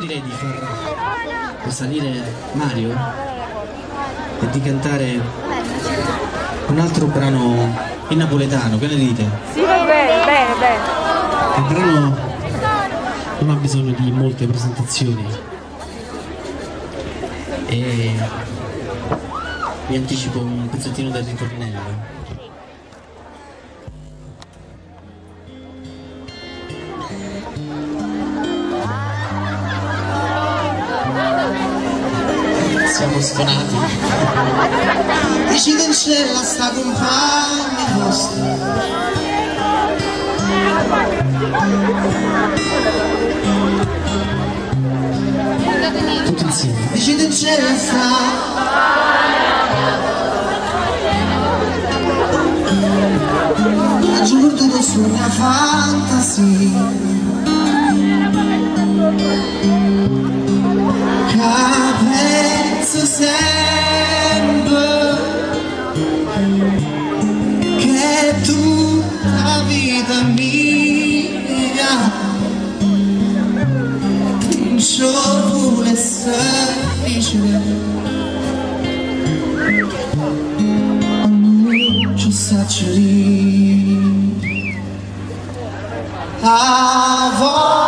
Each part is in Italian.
direi di far salire Mario e di cantare un altro brano in napoletano, che ne dite? Sì, va bene, bene, bene. Il brano non ha bisogno di molte presentazioni e vi anticipo un pezzettino del ritornello. Siamo stonati. Dici che c'è la sta compagna vostra, tutti insieme. dici che c'è la sta, ha giurto su una fantasia che penso sempre che tutta la vita mia non ci vuole essere felice, non ci saccio lì a voglia.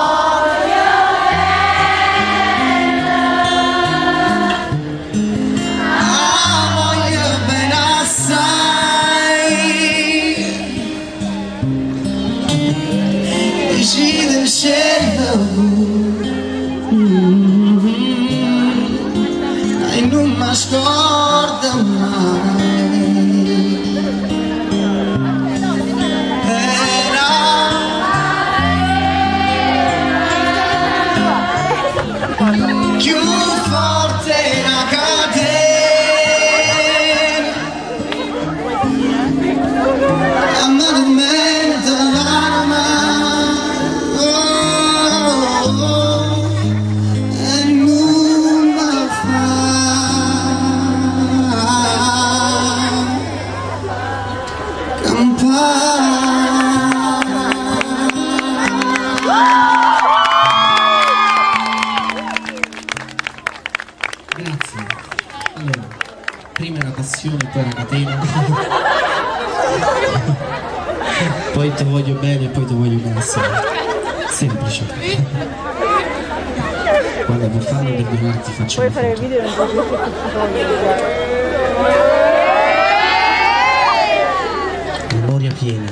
Dici del cielo e non mi scorda mai, però più forte la catena a me tormenta l'anima. Grazie. Allora, prima era passione, poi era catena. Poi ti voglio bene, poi ti voglio benessere. Semplice. Guarda, per farlo perdonarti faccio Puoi una fare il foto. video e non puoi più. Memoria piena.